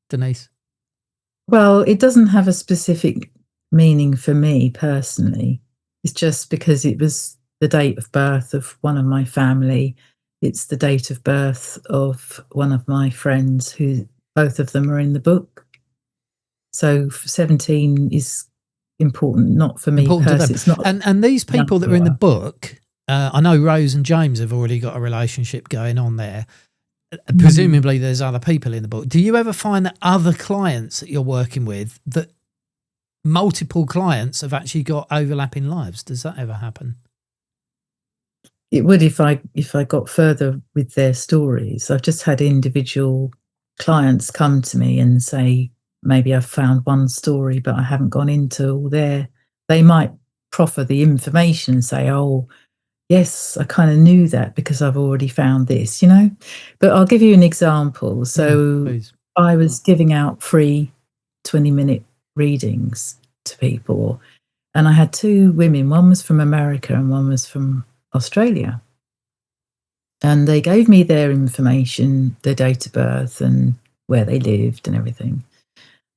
Denise? Well, it doesn't have a specific meaning for me personally. It's just because it was the date of birth of one of my family. It's the date of birth of one of my friends, who both of them are in the book. So 17 is important, not for me personally. It's not. And these people that are in the book, I know Rose and James have already got a relationship going on there. Presumably there's other people in the book. Do you ever find that other clients that you're working with, that multiple clients have actually got overlapping lives? Does that ever happen? It would if I got further with their stories. I've just had individual clients come to me and say, maybe I've found one story, but I haven't gone into all their. They might proffer the information and say, oh, yes, I kind of knew that because I've already found this, But I'll give you an example. So I was giving out free 20-minute readings to people, and I had 2 women. One was from America and one was from Australia. And they gave me their information, their date of birth and where they lived and everything.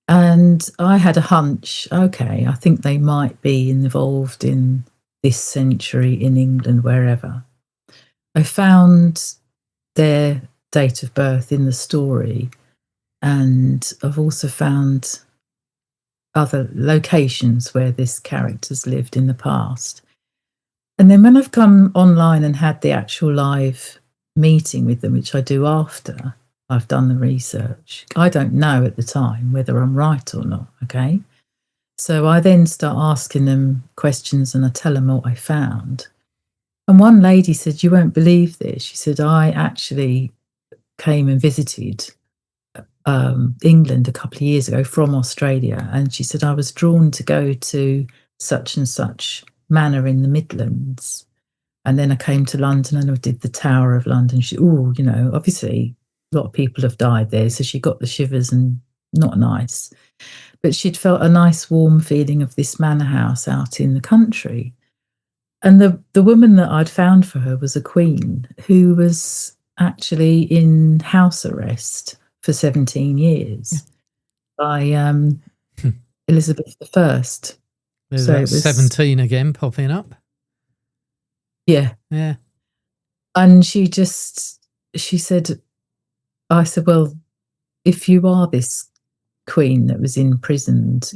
And I had a hunch, okay, I think they might be involved in this century in England, wherever. I found their date of birth in the story, and I've also found other locations where this character's lived in the past. And then when I've come online and had the actual live meeting with them, which I do after I've done the research, I don't know at the time whether I'm right or not, okay? So I then start asking them questions and I tell them what I found. And one lady said, "You won't believe this." She said, "I actually came and visited England a couple of years ago from Australia." And she said, "I was drawn to go to such and such manor in the Midlands. And then I came to London and I did the Tower of London." She, obviously a lot of people have died there. So she got the shivers and not nice. But she'd felt a nice warm feeling of this manor house out in the country. And the woman that I'd found for her was a queen who was actually in house arrest for 17 years by Elizabeth I. There's that 17 again popping up. Yeah. Yeah. And she said, I said, "Well, if you are this queen that was imprisoned,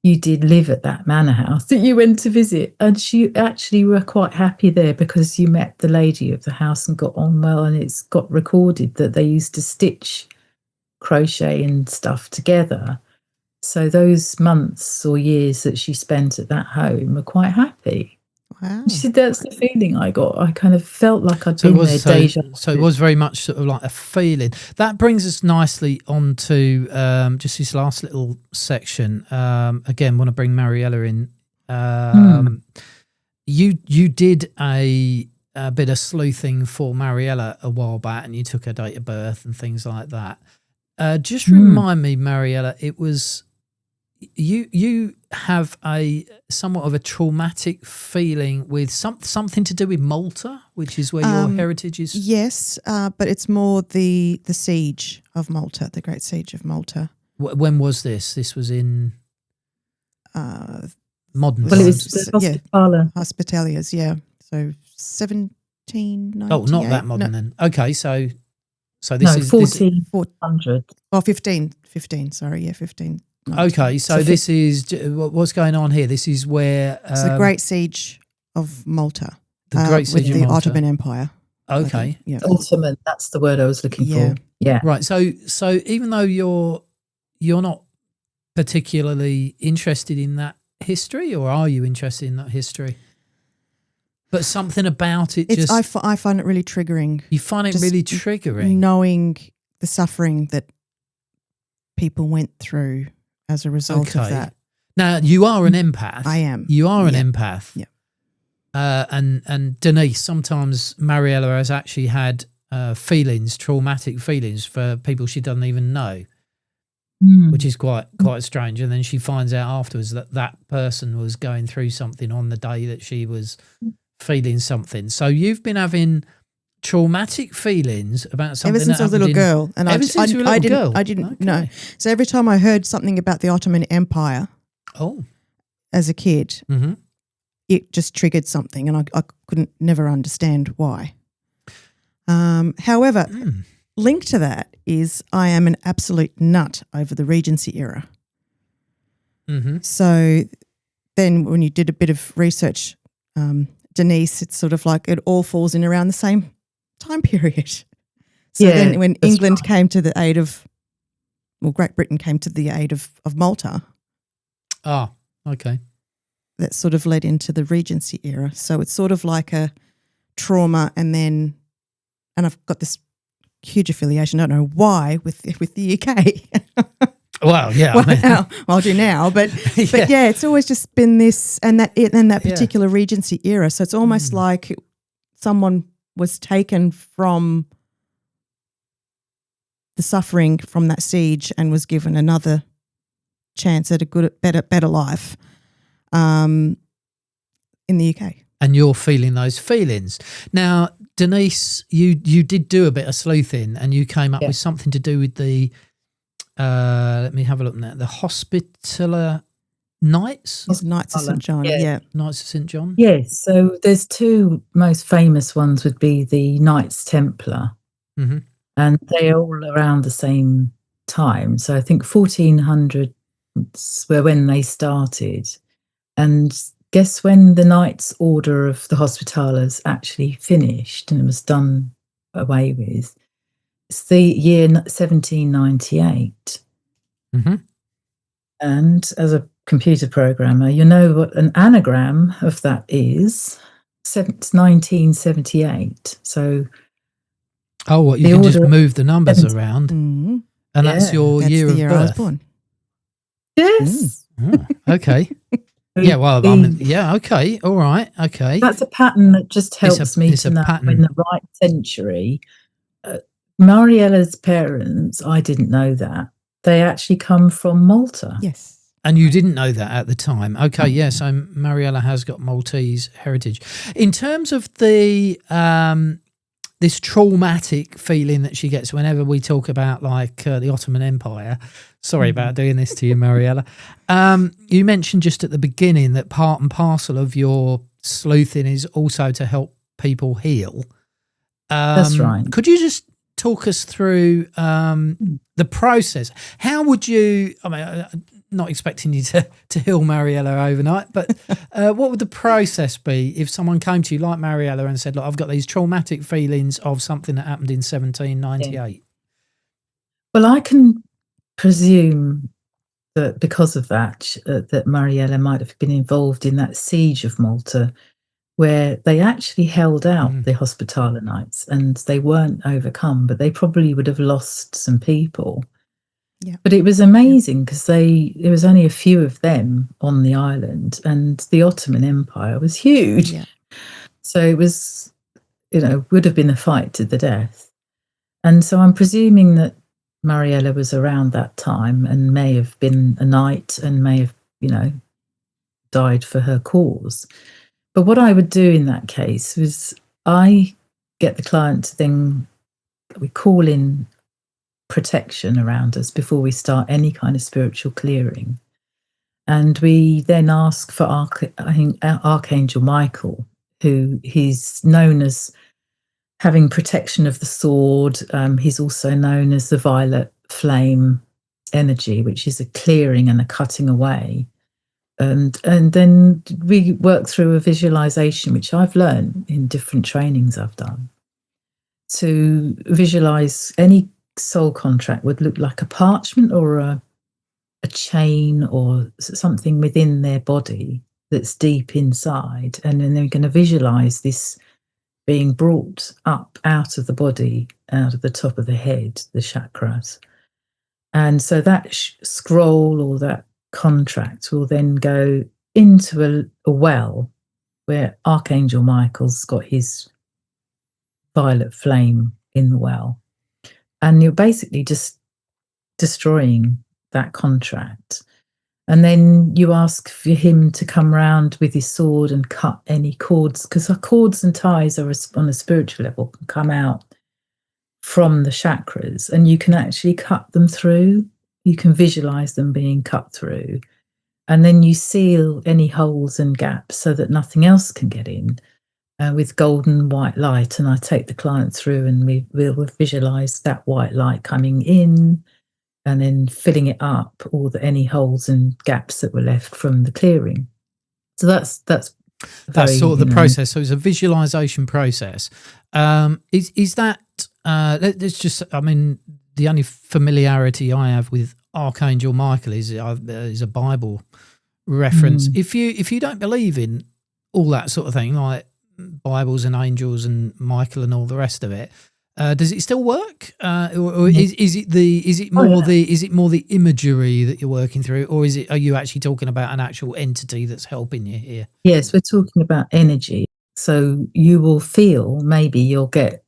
you did live at that manor house that you went to visit." And she actually were quite happy there because you met the lady of the house and got on well. And it's got recorded that they used to stitch crochet and stuff together. So those months or years that she spent at that home were quite happy. Wow. She said, "That's the feeling I got. I kind of felt like I'd been there deja vu." So it was very much sort of like a feeling. That brings us nicely on to just this last little section. Again, want to bring Mariella in. You did a bit of sleuthing for Mariella a while back, and you took her date of birth and things like that. Just remind me, Mariella, it was you have a somewhat of a traumatic feeling with something to do with Malta, which is where your heritage is. Yes, but it's more the siege of Malta, the Great Siege of Malta. When was this? This was in modern Well, it was times. the Hospitaliers, yeah. So 1798. Oh, not that modern then. Okay, so this is 1400. Oh, 15, sorry, yeah, 15. Okay, so this is what's going on here. This is where it's the Great Siege of Malta. The Great Siege with of the Malta. Ottoman Empire. Okay, yeah. Ottoman, that's the word I was looking for. Yeah, right. So even though you're not particularly interested in that history, or are you interested in that history? But something about it I find it really triggering. You find it really triggering, knowing the suffering that people went through as a result of that. Now, you are an empath. I am. You are an empath. Yeah. And Denise, sometimes Mariella has actually had feelings, traumatic feelings for people she doesn't even know, which is quite strange. And then she finds out afterwards that person was going through something on the day that she was feeling something. So you've been having traumatic feelings about something ever since I was a little girl, and I didn't know. So every time I heard something about the Ottoman Empire, as a kid, it just triggered something, and I couldn't never understand why. However, linked to that is I am an absolute nut over the Regency era. So then, when you did a bit of research, Denise, it's sort of like it all falls in around the same time period. So then when England came to the aid of, Great Britain came to the aid of Malta. Ah, okay. That sort of led into the Regency era. So it's sort of like a trauma, and I've got this huge affiliation, I don't know why, with the UK. Well, yeah. I'll do now, but yeah, it's always just been this and that particular Regency era. So it's almost like someone was taken from the suffering from that siege and was given another chance at a better life in the UK. And you're feeling those feelings. Now, Denise, you did do a bit of sleuthing, and you came up with something to do with the let me have a look now. The Hospitaller Knights? Knights of St. John, Yeah. yeah. Knights of St. John? Yes, so there's two most famous ones would be the Knights Templar, Mm-hmm. and they're all around the same time. So I think 1400 were when they started. And guess when the Knights Order of the Hospitallers actually finished and it was done away with? It's the year 1798. Mm-hmm. And as a computer programmer, you know what an anagram of that is? It's 1978. So Oh, what, you the can just order move the numbers 70 around, Mm, and that's Yeah, your that's year the of year birth. I was born. Yes. Oh, okay. So Yeah, well, the- okay, all right, okay. that's a pattern that just helps me it's to a know pattern. in the right century. Mariella's parents, I didn't know that. They actually come from Malta. Yes. And you didn't know that at the time. Okay, yeah, so Mariella has got Maltese heritage. In terms of the this traumatic feeling that she gets whenever we talk about like the Ottoman Empire. Sorry about doing this to you, Mariella. You mentioned just at the beginning that part and parcel of your sleuthing is also to help people heal. That's right. Could you just talk us through the process? How would you, I mean, not expecting you to heal Mariella overnight, but what would the process be if someone came to you like Mariella and said, look, I've got these traumatic feelings of something that happened in 1798? Well, I can presume that because of that, that Mariella might have been involved in that siege of Malta, where they actually held out the Hospitaller Knights and they weren't overcome, but they probably would have lost some people. Yeah. But it was amazing because there was only a few of them on the island, and the Ottoman Empire was huge. Yeah. So it was, would have been a fight to the death. And so I'm presuming that Mariella was around that time and may have been a knight and may have, died for her cause. But what I would do in that case was I get the client to then, we call in protection around us before we start any kind of spiritual clearing. And we then ask for Archangel Michael, who he's known as having protection of the sword. He's also known as the violet flame energy, which is a clearing and a cutting away. And then we work through a visualization, which I've learned in different trainings I've done, to visualize any soul contract would look like a parchment or a chain or something within their body that's deep inside. And then they're going to visualize this being brought up out of the body, out of the top of the head, the chakras. And so that scroll or that contract will then go into a well where Archangel Michael's got his violet flame in the well. And you're basically just destroying that contract. And then you ask for him to come round with his sword and cut any cords, because our cords and ties are on a spiritual level, can come out from the chakras, and you can actually cut them through. You can visualize them being cut through. And then you seal any holes and gaps so that nothing else can get in with golden white light. And I take the client through and we'll visualize that white light coming in and then filling it up, any holes and gaps that were left from the clearing. So that's sort of the process. So it's a visualization process. Is that let's just, I mean, the only familiarity I have with Archangel Michael is a Bible reference. If you don't believe in all that sort of thing, like Bibles and angels and Michael and all the rest of it, does it still work, or is it more the imagery that you're working through, or are you actually talking about an actual entity that's helping you here? Yes, we're talking about energy. So you will feel, maybe you'll get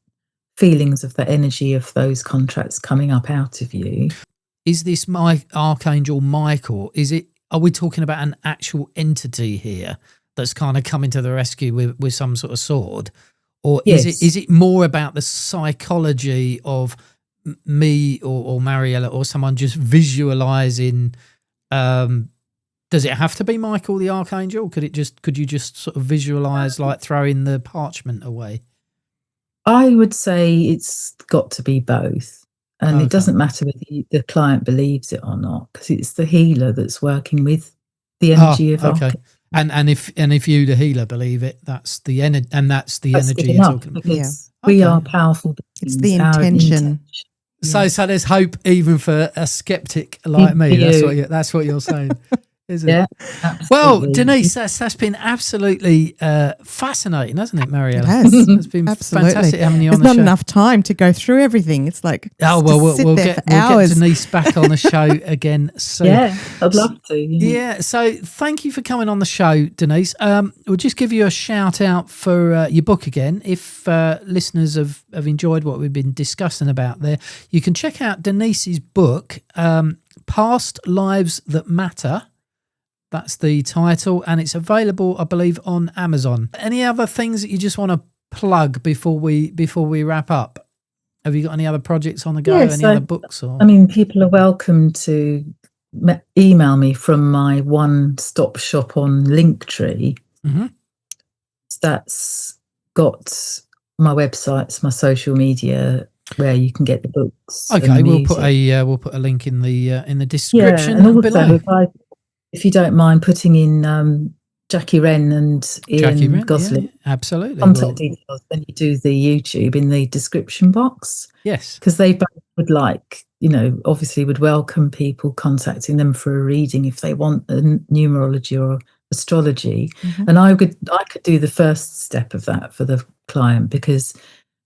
feelings of the energy of those contracts coming up out of you. Is this Archangel Michael? Are we talking about an actual entity here that's kind of coming to the rescue with some sort of sword? Or Yes. is it more about the psychology of me or Mariella or someone just visualizing Does it have to be Michael the Archangel? Could you just sort of visualize like throwing the parchment away? I would say it's got to be both. And Okay. it doesn't matter whether the client believes it or not, because it's the healer that's working with the energy of okay. And if you, the healer, believe it, that's the energy, and that's the That's energy good you're enough, talking about. because Okay. we are powerful beings. It's the Our intention. So there's hope even for a skeptic like me. That's what you're saying, isn't Yeah, it? absolutely. Well, Denise, that's been absolutely fascinating, hasn't it, Mariella? It has. It's been Absolutely. fantastic having you on There's the not show. enough time to go through everything. It's like Oh well, we'll get hours. Denise back on the show again soon. Yeah, I'd love to. Yeah, so thank you for coming on the show, Denise. We'll just give you a shout out for your book again. If listeners have enjoyed what we've been discussing about there, you can check out Denise's book, Past Lives That Matter. That's the title, and it's available, I believe, on Amazon. Any other things that you just want to plug before we wrap up? Have you got any other projects on the go? Any other books? Or? I mean, people are welcome to email me from my one-stop shop on Linktree. Mm-hmm. That's got my websites, my social media, where you can get the books. Okay, we'll put a link in the description. Yeah, and below. also if you don't mind putting in Jackie Wren and Ian Gosling, yeah, absolutely. contact details when you do the YouTube in the description box. Yes, because they both would obviously would welcome people contacting them for a reading if they want a numerology or astrology. Mm-hmm. And I could do the first step of that for the client, because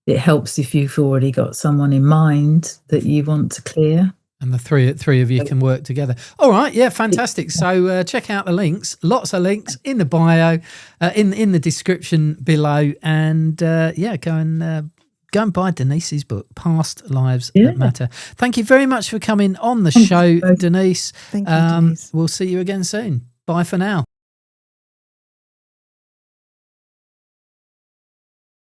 it helps if you've already got someone in mind that you want to clear. And the three of you can work together. All right, yeah, fantastic. So check out the links. Lots of links in the bio, in the description below, and go and buy Denise's book, Past Lives That Matter. Thank you very much for coming on the show, Denise. Thank you, Denise. We'll see you again soon. Bye for now.